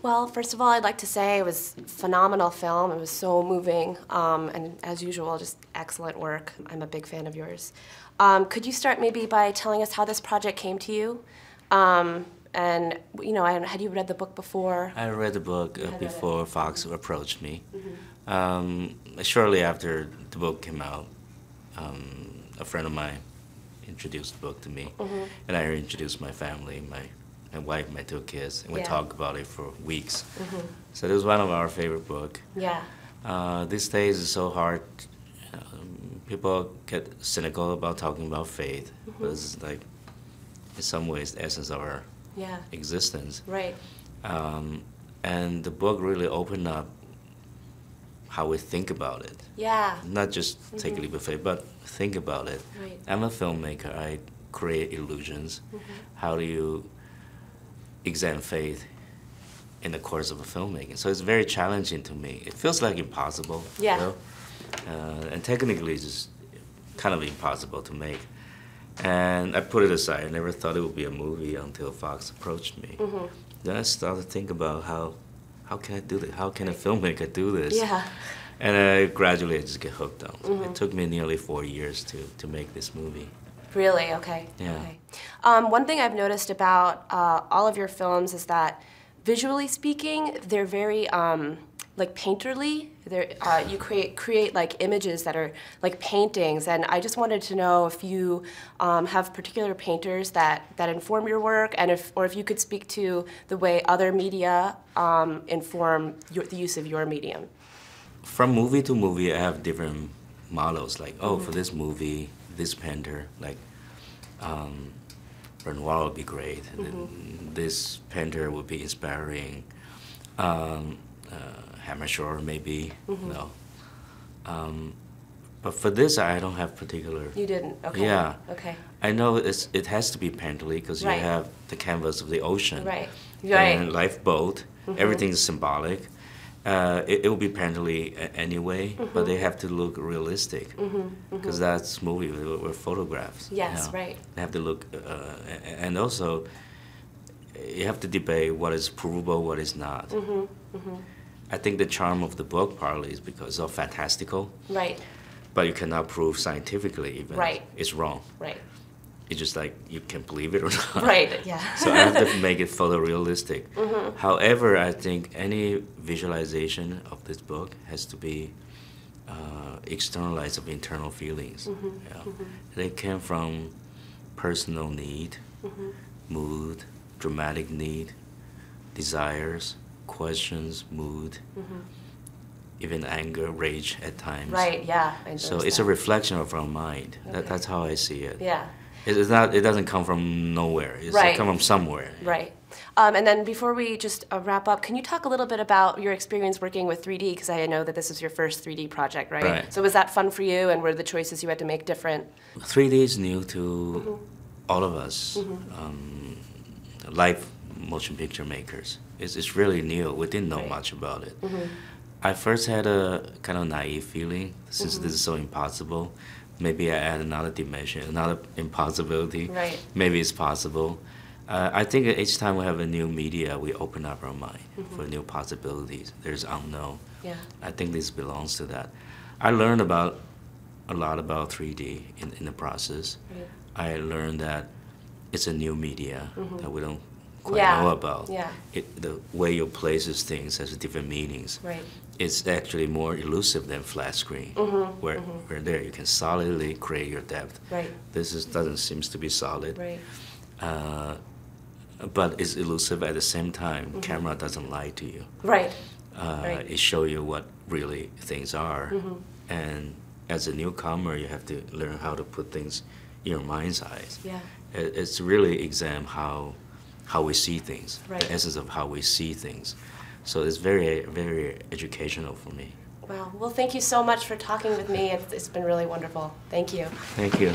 Well, first of all, I'd like to say it was a phenomenal film. It was so moving, and as usual, just excellent work. I'm a big fan of yours. Could you start maybe by telling us how this project came to you? And, you know, had you read the book before? I read the book before Fox approached me. Shortly after the book came out, a friend of mine introduced the book to me, and I introduced my family, my wife, my 2 kids, and we talked about it for weeks. So it was one of our favorite books. Yeah. These days it's so hard. People get cynical about talking about faith, but it's like, in some ways, the essence of our existence. Right. And the book really opened up how we think about it. Yeah. Not just take a leap of faith, but think about it. Right. I'm a filmmaker. I create illusions. How do you examine faith in the course of a filmmaking? So it's very challenging to me. It feels like impossible. Yeah. You know? And technically it's just kind of impossible to make. And I put it aside. I never thought it would be a movie until Fox approached me. Then I started to think about how can I do this? How can a filmmaker do this? Yeah. And I gradually just get hooked on it. It took me nearly 4 years to make this movie. Really? Okay. Yeah. Okay. One thing I've noticed about all of your films is that, visually speaking, they're very like painterly. You create like images that are like paintings, and I just wanted to know if you have particular painters that inform your work, and if you could speak to the way other media inform the use of your medium. From movie to movie, I have different models. Like, oh, for this movie, this painter, like Renoir would be great. And then this painter would be inspiring. Hammershore, maybe, no. But for this, I don't have particular. You didn't. Okay. Yeah. Okay. I know it has to be painterly because you have the canvas of the ocean. Right. And lifeboat. Everything is symbolic. It will be painterly anyway, but they have to look realistic because that's movie with photographs. Yes, you know? right. They have to look, and also you have to debate what is provable, what is not. I think the charm of the book partly is because it's all fantastical. Right. But you cannot prove scientifically even. Right. It's wrong. Right. It's just like you can believe it or not. Right, yeah. So I have to make it photorealistic. However, I think any visualization of this book has to be externalized of internal feelings. They came from personal need, mood, dramatic need, desires, questions, mood, even anger, rage at times. Right, yeah. So it's a reflection of our mind. That's how I see it. Yeah. It's not. It doesn't come from nowhere. It comes from somewhere. Right. And then before we just wrap up, can you talk a little bit about your experience working with 3D? Because I know that this is your first 3D project, right? Right. So was that fun for you, and were the choices you had to make different? 3D is new to all of us, live motion picture makers. It's really new. We didn't know much about it. I first had a kind of naive feeling, since this is so impossible. Maybe I add another dimension, another impossibility. Right. Maybe it's possible. I think each time we have a new media, we open up our mind for new possibilities. There's unknown. Yeah. I think this belongs to that. I learned a lot about 3D in the process. Right. I learned that it's a new media that we don't quite know about. Yeah. The way you places things has different meanings. Right. It's actually more elusive than flat screen, where there you can solidly create your depth. Right. This doesn't seem to be solid. Right. But it's elusive at the same time. Camera doesn't lie to you. Right. It shows you what really things are. And as a newcomer, you have to learn how to put things in your mind's eyes. Yeah. It's really examine how we see things, Right. the essence of how we see things. So it's very, very educational for me. Wow. Well, thank you so much for talking with me. It's been really wonderful. Thank you. Thank you.